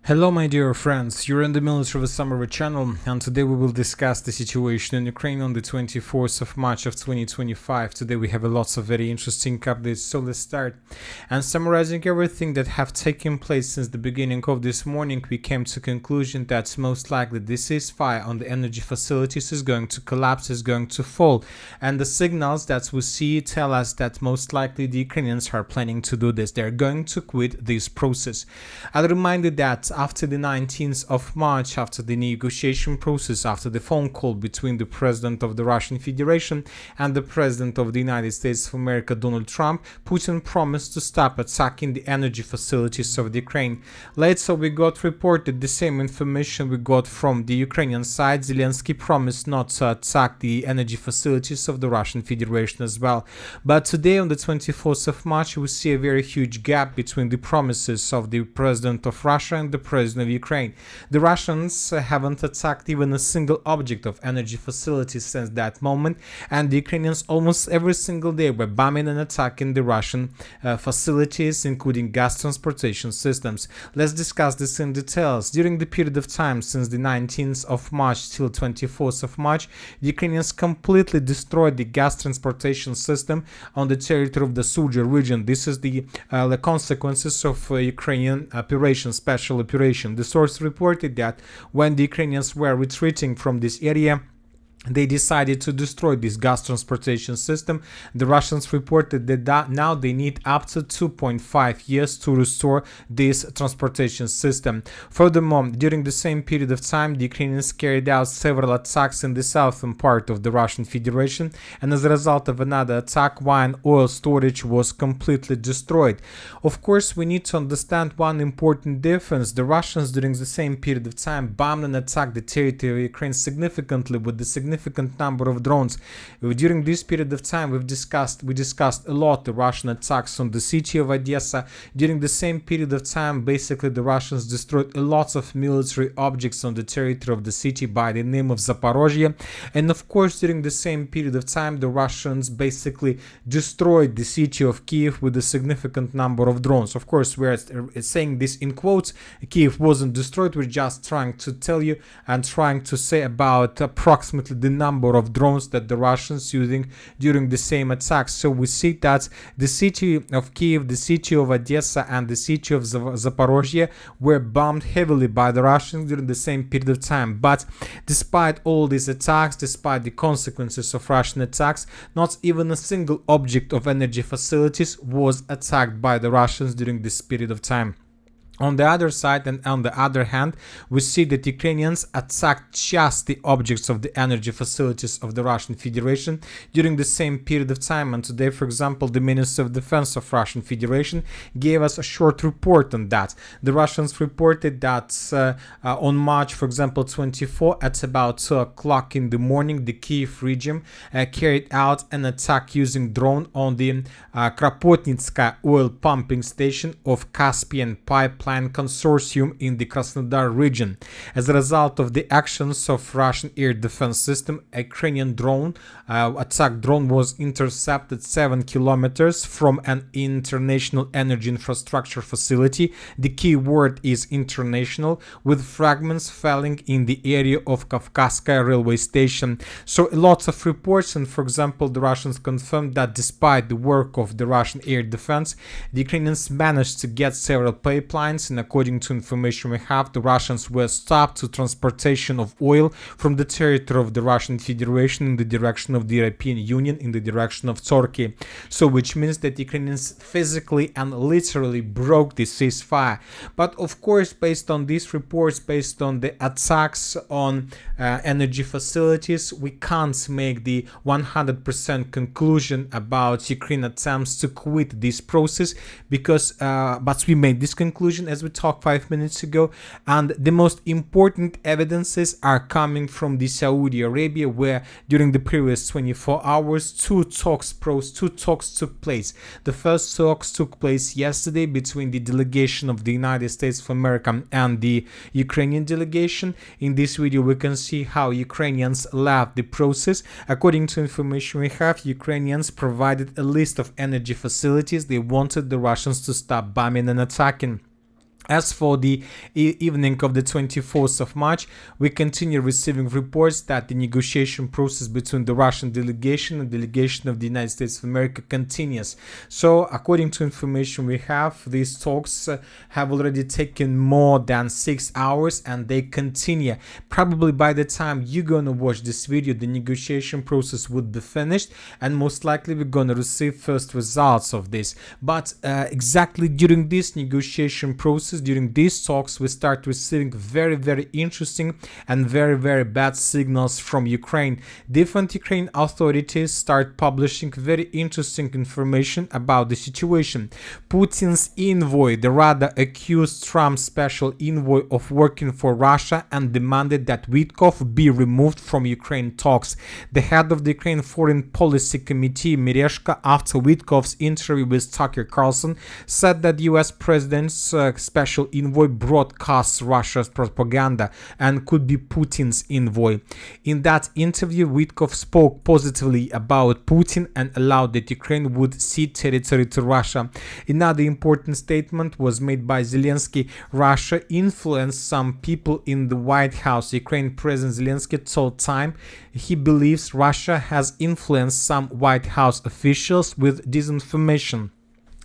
Hello my dear friends, you're in the Military of the Summer channel, and today we will discuss the situation in Ukraine on the 24th of March of 2025. Today we have lots of very interesting updates, so let's start. And summarizing everything that have taken place since the beginning of this morning, we came to conclusion that most likely the ceasefire on the energy facilities is going to collapse, is going to fall. And the signals that we see tell us that most likely the Ukrainians are planning to do this. They're going to quit this process. I'll remind you that after the 19th of March, after the negotiation process, after the phone call between the President of the Russian Federation and the President of the United States of America, Donald Trump, Putin promised to stop attacking the energy facilities of the Ukraine. Later, we got reported the same information we got from the Ukrainian side. Zelensky promised not to attack the energy facilities of the Russian Federation as well. But today, on the 24th of March, we see a very huge gap between the promises of the President of Russia and the President of Ukraine. The Russians haven't attacked even a single object of energy facilities since that moment, and the Ukrainians almost every single day were bombing and attacking the Russian facilities, including gas transportation systems. Let's discuss this in details. During the period of time since the 19th of March till 24th of March, the Ukrainians completely destroyed the gas transportation system on the territory of the Sumy region. This is the consequences of Ukrainian special operation. The source reported that when the Ukrainians were retreating from this area, they decided to destroy this gas transportation system. The Russians reported that now they need up to 2.5 years to restore this transportation system. Furthermore, during the same period of time, the Ukrainians carried out several attacks in the southern part of the Russian Federation, and as a result of another attack, wine oil storage was completely destroyed. Of course, we need to understand one important difference. The Russians during the same period of time bombed and attacked the territory of Ukraine significantly with the significant number of drones. During this period of time, we discussed a lot the Russian attacks on the city of Odessa. During the same period of time, basically the Russians destroyed a lot of military objects on the territory of the city by the name of Zaporozhye. And of course, during the same period of time, the Russians basically destroyed the city of Kiev with a significant number of drones. Of course, we're saying this in quotes. Kiev wasn't destroyed. We're just trying to tell you and trying to say about approximately the number of drones that the Russians using during the same attacks. So we see that the city of Kiev, the city of Odessa, and the city of Zaporozhye were bombed heavily by the Russians during the same period of time. But despite all these attacks, despite the consequences of Russian attacks, not even a single object of energy facilities was attacked by the Russians during this period of time. On the other side, and on the other hand, we see that Ukrainians attacked just the objects of the energy facilities of the Russian Federation during the same period of time. And today, for example, the Minister of Defense of Russian Federation gave us a short report on that. The Russians reported that on March, for example, 24, at about 2 o'clock in the morning, the Kiev region carried out an attack using drone on the Kropotnitska oil pumping station of Caspian Pipeline Consortium in the Krasnodar region. As a result of the actions of Russian air defense system, a Ukrainian attack drone was intercepted 7 kilometers from an international energy infrastructure facility. The key word is international, with fragments falling in the area of Kavkazskaya railway station. So lots of reports, and for example, the Russians confirmed that despite the work of the Russian air defense, the Ukrainians managed to get several pipelines, and according to information we have, the Russians were stopped to transportation of oil from the territory of the Russian Federation in the direction of the European Union, in the direction of Turkey. So which means that Ukrainians physically and literally broke the ceasefire. But of course, based on these reports, based on the attacks on energy facilities, we can't make the 100% conclusion about Ukraine attempts to quit this process, because but we made this conclusion as we talked 5 minutes ago, and the most important evidences are coming from the Saudi Arabia, where during the previous 24 hours two talks took place. The first talks took place yesterday between the delegation of the United States of America and the Ukrainian delegation. In this video we can see how Ukrainians left the process. According to information we have, Ukrainians provided a list of energy facilities they wanted the Russians to stop bombing and attacking. As for the evening of the 24th of March, we continue receiving reports that the negotiation process between the Russian delegation and delegation of the United States of America continues. So, according to information we have, these talks have already taken more than 6 hours and they continue. Probably by the time you're gonna watch this video, the negotiation process would be finished and most likely we're gonna receive first results of this. But exactly during this negotiation process, during these talks, we start receiving very interesting and very bad signals from Ukraine. Different Ukrainian authorities start publishing very interesting information about the situation. Putin's envoy, the Rada, accused Trump's special envoy of working for Russia and demanded that Witkov be removed from Ukraine talks. The head of the Ukraine Foreign Policy Committee, Mereshka, after Witkov's interview with Tucker Carlson, said that US President's special envoy broadcasts Russia's propaganda and could be Putin's envoy. In that interview, Witkov spoke positively about Putin and allowed that Ukraine would cede territory to Russia. Another important statement was made by Zelensky. Russia influenced some people in the White House. Ukraine President Zelensky told Time he believes Russia has influenced some White House officials with disinformation.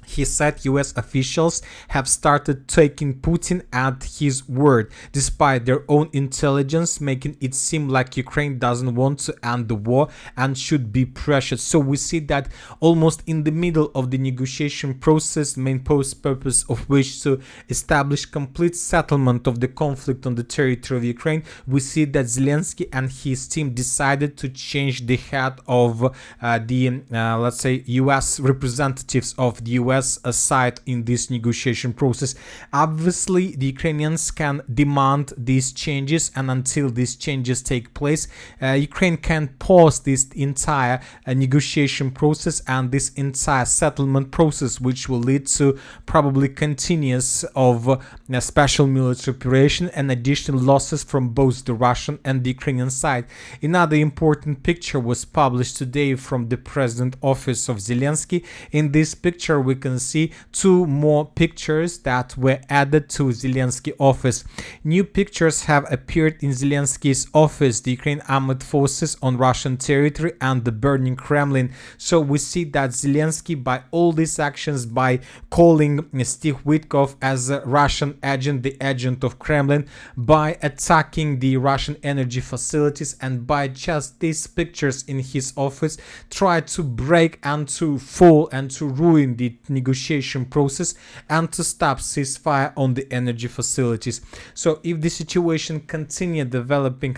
He said US officials have started taking Putin at his word, despite their own intelligence making it seem like Ukraine doesn't want to end the war and should be pressured. So we see that almost in the middle of the negotiation process, main purpose of which to establish complete settlement of the conflict on the territory of Ukraine, we see that Zelensky and his team decided to change the head of let's say US representatives of the US side in this negotiation process. Obviously, the Ukrainians can demand these changes, and until these changes take place, Ukraine can pause this entire negotiation process and this entire settlement process, which will lead to probably continuous of a special military operation and additional losses from both the Russian and the Ukrainian side. Another important picture was published today from the President Office of Zelensky. In this picture, we can see two more pictures that were added to Zelensky office. New pictures have appeared in Zelensky's office, the Ukrainian armed forces on Russian territory and the burning Kremlin. So we see that Zelensky, by all these actions, by calling Steve Witkov as a Russian agent, the agent of Kremlin, by attacking the Russian energy facilities, and by just these pictures in his office, tried to break and to fall and to ruin the negotiation process and to stop ceasefire on the energy facilities. So if the situation continues developing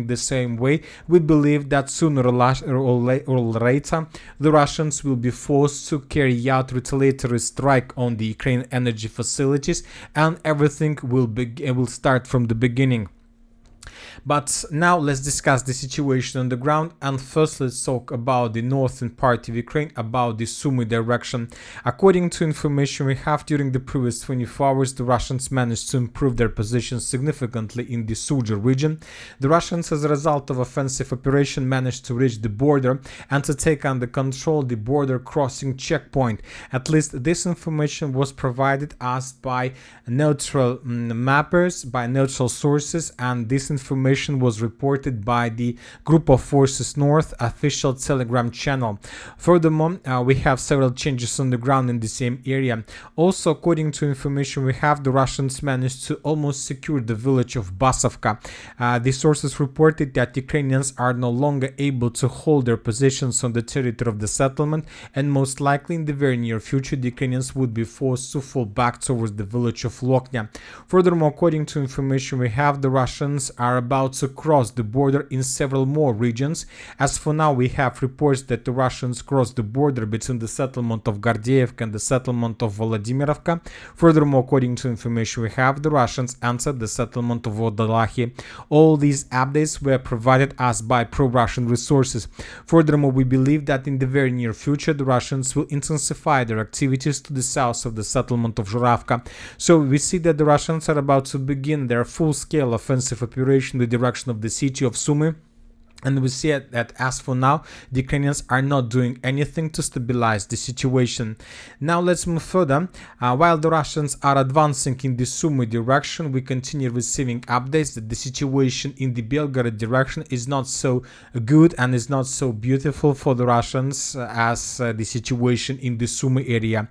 the same way, we believe that sooner or later the Russians will be forced to carry out retaliatory strike on the Ukrainian energy facilities, and everything will start from the beginning. But now let's discuss the situation on the ground, and first let's talk about the northern part of Ukraine, about the Sumi direction. According to information we have, during the previous 24 hours, the Russians managed to improve their position significantly in the Sudzha region. The Russians, as a result of offensive operation, managed to reach the border and to take under control the border crossing checkpoint. At least this information was provided us by neutral mappers, by neutral sources, and this information was reported by the Group of Forces North official Telegram channel. Furthermore, we have several changes on the ground in the same area. Also, according to information we have, the Russians managed to almost secure the village of Basovka. The sources reported that Ukrainians are no longer able to hold their positions on the territory of the settlement, and most likely in the very near future the Ukrainians would be forced to fall back towards the village of Loknya. Furthermore, according to information we have, the Russians are about to cross the border in several more regions. As for now, we have reports that the Russians crossed the border between the settlement of Gordievka and the settlement of Volodymyrovka. Furthermore, according to information we have, the Russians entered the settlement of Vodolahi. All these updates were provided us by pro-Russian resources. Furthermore, we believe that in the very near future the Russians will intensify their activities to the south of the settlement of Zhuravka. So we see that the Russians are about to begin their full-scale offensive operation in the direction of the city of Sumi. And we see that as for now, the Ukrainians are not doing anything to stabilize the situation. Now let's move further. While the Russians are advancing in the Sumi direction, we continue receiving updates that the situation in the Belgorod direction is not so good and is not so beautiful for the Russians as the situation in the Sumi area.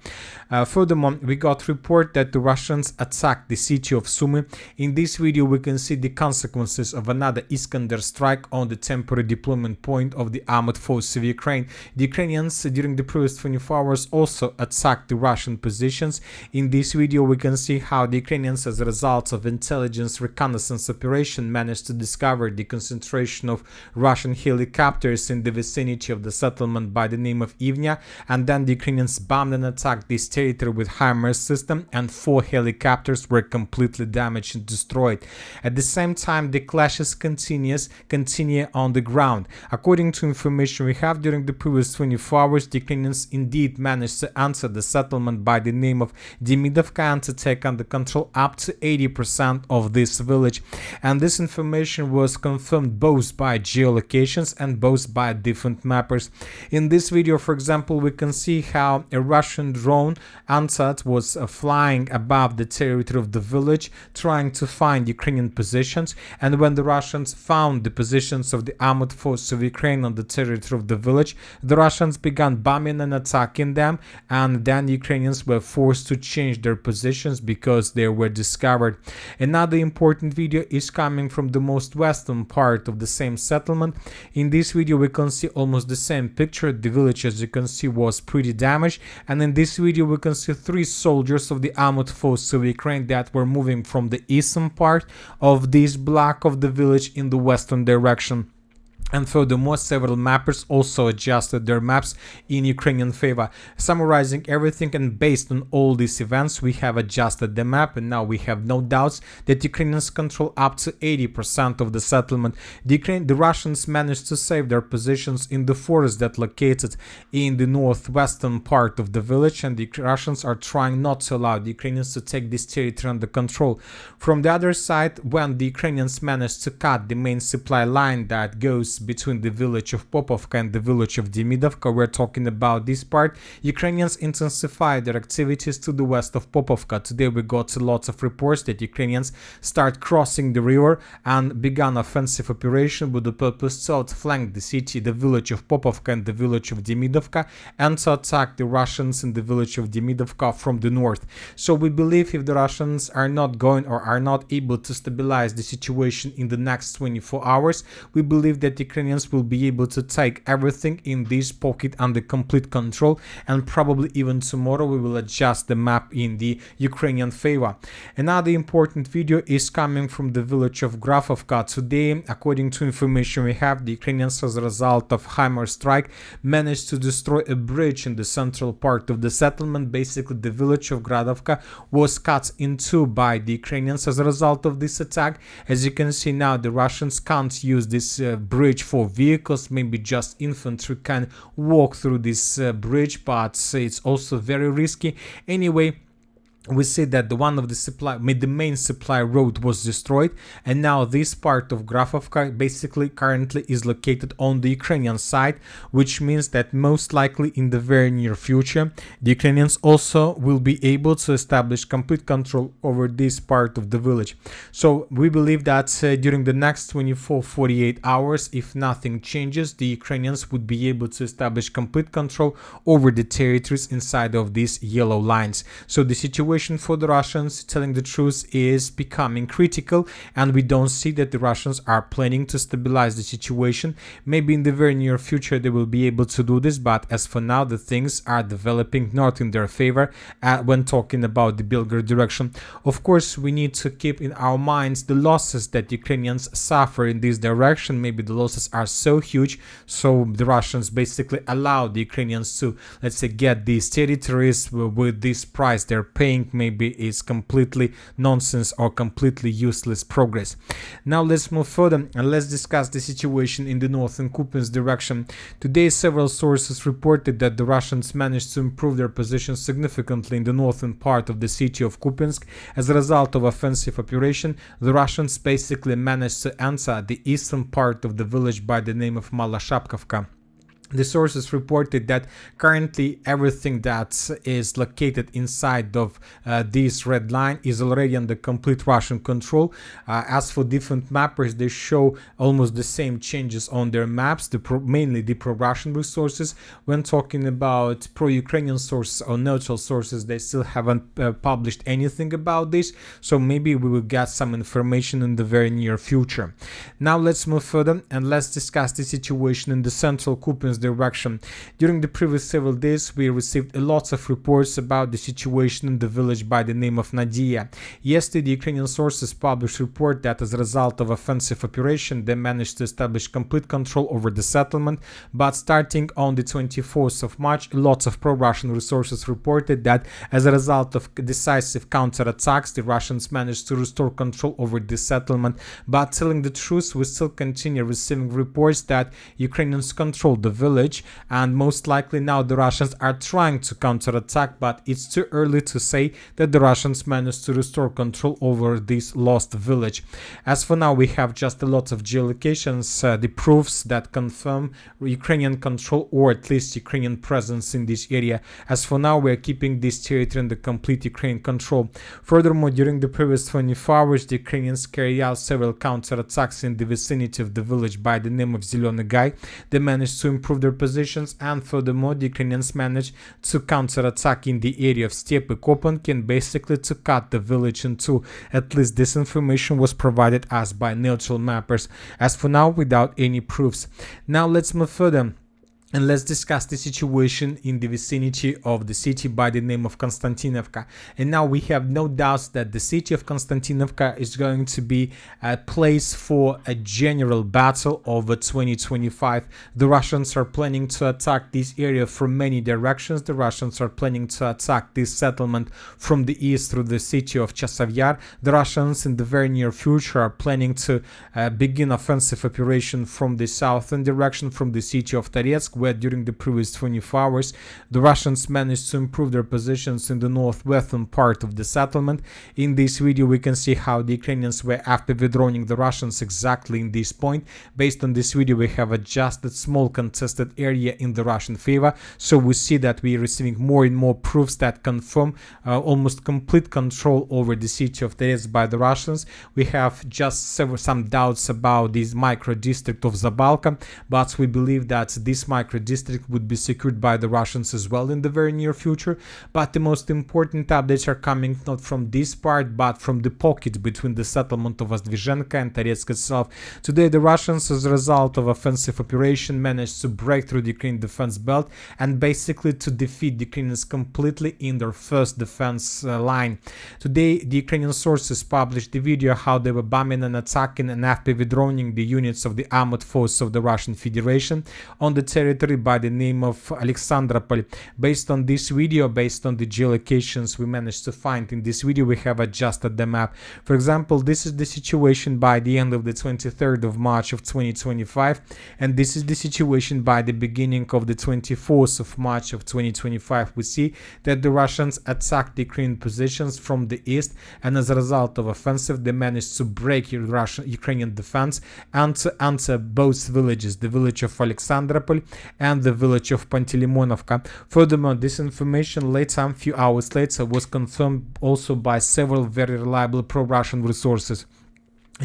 Furthermore, we got report that the Russians attacked the city of Sumi. In this video, we can see the consequences of another Iskander strike on the temporary deployment point of the armored forces of Ukraine. The Ukrainians during the previous 24 hours also attacked the Russian positions. In this video we can see how the Ukrainians, as a result of intelligence reconnaissance operation, managed to discover the concentration of Russian helicopters in the vicinity of the settlement by the name of Ivnya, and then the Ukrainians bombed and attacked this territory with HIMARS system, and 4 helicopters were completely damaged and destroyed. At the same time, the clashes continue on the ground. According to information we have, during the previous 24 hours, the Ukrainians indeed managed to enter the settlement by the name of Demidovka and to take under control up to 80% of this village. And this information was confirmed both by geolocations and both by different mappers. In this video, for example, we can see how a Russian drone Ansat was flying above the territory of the village, trying to find Ukrainian positions, and when the Russians found the positions of the armored forces of Ukraine on the territory of the village, the Russians began bombing and attacking them, and then the Ukrainians were forced to change their positions because they were discovered. Another important video is coming from the most western part of the same settlement. In this video we can see almost the same picture. The village, as you can see, was pretty damaged, and in this video we can see 3 soldiers of the armored forces of Ukraine that were moving from the eastern part of this block of the village in the western direction. And furthermore, several mappers also adjusted their maps in Ukrainian favor. Summarizing everything, and based on all these events, we have adjusted the map, and now we have no doubts that Ukrainians control up to 80% of the settlement. The Russians managed to save their positions in the forest that located in the northwestern part of the village, and the Russians are trying not to allow the Ukrainians to take this territory under control. From the other side, when the Ukrainians managed to cut the main supply line that goes between the village of Popovka and the village of Demidovka, we're talking about this part, Ukrainians intensified their activities to the west of Popovka. Today we got lots of reports that Ukrainians start crossing the river and began offensive operation with the purpose to outflank the city, the village of Popovka and the village of Demidovka, and to attack the Russians in the village of Demidovka from the north. So we believe if the Russians are not going or are not able to stabilize the situation in the next 24 hours, we believe that Ukrainians will be able to take everything in this pocket under complete control, and probably even tomorrow we will adjust the map in the Ukrainian favor. Another important video is coming from the village of Grafovka. Today, according to information we have, the Ukrainians, as a result of HIMARS strike, managed to destroy a bridge in the central part of the settlement. Basically, the village of Gradovka was cut in 2 by the Ukrainians as a result of this attack. As you can see now, the Russians can't use this bridge for vehicles. Maybe just infantry can walk through this bridge, but it's also very risky. Anyway, we see that the main supply road was destroyed, and now this part of Grafovka basically currently is located on the Ukrainian side, which means that most likely in the very near future the Ukrainians also will be able to establish complete control over this part of the village. So we believe that during the next 24-48 hours, if nothing changes, the Ukrainians would be able to establish complete control over the territories inside of these yellow lines. So the situation for the Russians, telling the truth, is becoming critical, and we don't see that the Russians are planning to stabilize the situation. Maybe in the very near future they will be able to do this, but as for now the things are developing not in their favor when talking about the Belgorod direction. Of course, we need to keep in our minds the losses that Ukrainians suffer in this direction. Maybe the losses are so huge, so the Russians basically allow the Ukrainians to, let's say, get these territories with this price they're paying think maybe is completely nonsense or completely useless progress. Now let's move further and let's discuss the situation in the north in Kupyansk direction. Today several sources reported that the Russians managed to improve their position significantly in the northern part of the city of Kupyansk. As a result of offensive operation, the Russians basically managed to enter the eastern part of the village by the name of Malashapkovka. The sources reported that currently everything that is located inside of this red line is already under complete Russian control. As for different mappers, they show almost the same changes on their maps, mainly the pro-Russian resources. When talking about pro-Ukrainian sources or neutral sources, they still haven't published anything about this, so maybe we will get some information in the very near future. Now let's move further and let's discuss the situation in the central Kupyansk direction. During the previous several days, we received lots of reports about the situation in the village by the name of Nadia. Yesterday, the Ukrainian sources published a report that as a result of offensive operation, they managed to establish complete control over the settlement, but starting on the 24th of March, lots of pro-Russian resources reported that as a result of decisive counterattacks, the Russians managed to restore control over the settlement. But telling the truth, we still continue receiving reports that Ukrainians control the village, and most likely now the Russians are trying to counterattack, but it's too early to say that the Russians managed to restore control over this lost village. As for now, we have just a lot of geolocations, the proofs that confirm Ukrainian control or at least Ukrainian presence in this area. As for now, we are keeping this territory under complete Ukrainian control. Furthermore, during the previous 24 hours, the Ukrainians carried out several counterattacks in the vicinity of the village by the name of Zelený Gai. They managed to improve their positions, and furthermore, the Ukrainians managed to counterattack in the area of Steppe Kopanki and basically to cut the village in two. At least this information was provided us by neutral mappers. As for now, without any proofs. Now let's move further and let's discuss the situation in the vicinity of the city by the name of Konstantinovka. And now we have no doubts that the city of Konstantinovka is going to be a place for a general battle over 2025. The Russians are planning to attack this area from many directions. The Russians are planning to attack this settlement from the east through the city of Chasov. The Russians in the very near future are planning to begin offensive operation from the southern direction, from the city of Toretsk, where during the previous 24 hours the Russians managed to improve their positions in the northwestern part of the settlement. In this video we can see how the Ukrainians were after withdrawing the Russians exactly in this point. Based on this video we have adjusted small contested area in the Russian favor, so we see that we are receiving more and more proofs that confirm almost complete control over the city of Toretsk by the Russians. We have just some doubts about this micro district of Zabalka, but we believe that this micro district would be secured by the Russians as well in the very near future. But the most important updates are coming not from this part but from the pocket between the settlement of Vozdvizhenka and Toretsk itself. Today the Russians, as a result of offensive operation, managed to break through the Ukrainian defense belt and basically to defeat the Ukrainians completely in their first defense line. Today the Ukrainian sources published the video how they were bombing and attacking and after withdrawing the units of the armored force of the Russian Federation on the territory by the name of Alexandropol. Based on this video, based on the geolocations we managed to find in this video, we have adjusted the map. For example, this is the situation by the end of the 23rd of March of 2025, and this is the situation by the beginning of the 24th of March of 2025. We see that the Russians attacked the Ukrainian positions from the east, and as a result of offensive they managed to break Ukrainian defense and to enter both villages, the village of Alexandropol and the village of Pantelimonovka. Furthermore, this information later, a few hours later, was confirmed also by several very reliable pro-Russian resources.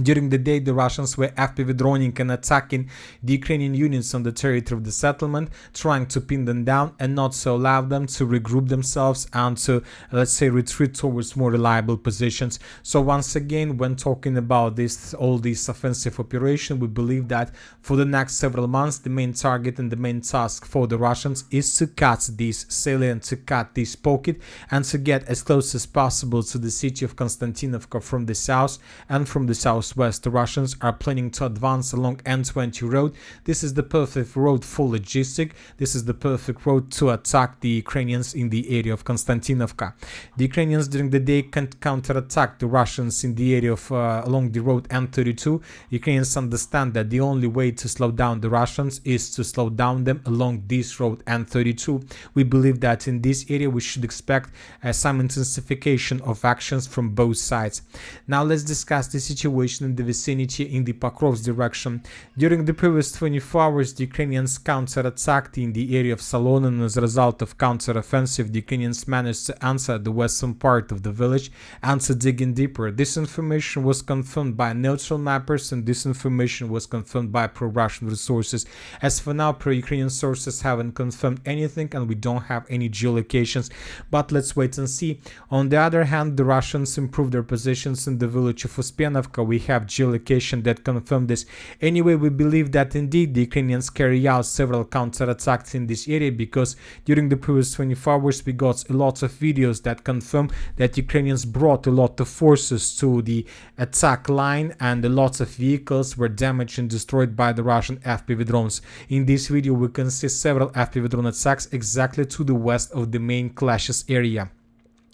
During the day, the Russians were after withdrawing and attacking the Ukrainian units on the territory of the settlement, trying to pin them down and not to allow them to regroup themselves and to, let's say, retreat towards more reliable positions. So once again, when talking about all this offensive operation, we believe that for the next several months, the main target and the main task for the Russians is to cut this salient, to cut this pocket, and to get as close as possible to the city of Konstantinovka from the south and from the south southwest, the Russians are planning to advance along N20 road. This is the perfect road for logistic. This is the perfect road to attack the Ukrainians in the area of Konstantinovka. The Ukrainians during the day can counterattack the Russians in the area of along the road N32. Ukrainians understand that the only way to slow down the Russians is to slow down them along this road N32. We believe that in this area we should expect some intensification of actions from both sides. Now let's discuss the situation in the vicinity in the Pokrovsk direction. During the previous 24 hours, the Ukrainians counterattacked in the area of Salon, and as a result of counteroffensive, the Ukrainians managed to answer the western part of the village and to dig in deeper. This information was confirmed by neutral mappers, and this information was confirmed by pro-Russian resources. As for now, pro-Ukrainian sources haven't confirmed anything, and we don't have any geolocations, but let's wait and see. On the other hand, the Russians improved their positions in the village of Uspienovka. We have geolocation that confirm this. Anyway, we believe that indeed the Ukrainians carry out several counterattacks in this area, because during the previous 24 hours we got a lot of videos that confirm that Ukrainians brought a lot of forces to the attack line, and a lot of vehicles were damaged and destroyed by the Russian FPV drones. In this video we can see several FPV drone attacks exactly to the west of the main clashes area.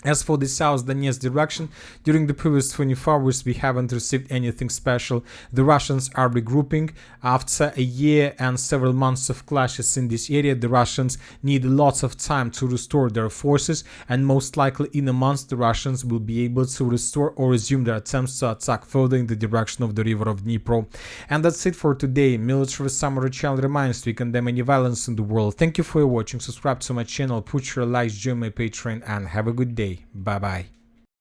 As for the South Donetsk direction, during the previous 24 hours we haven't received anything special. The Russians are regrouping. After a year and several months of clashes in this area, the Russians need lots of time to restore their forces, and most likely in a month the Russians will be able to restore or resume their attempts to attack further in the direction of the river of Dnipro. And that's it for today. Military Summary channel reminds we condemn any violence in the world. Thank you for watching. Subscribe to my channel, put your likes, join my Patreon, and have a good day. Bye bye.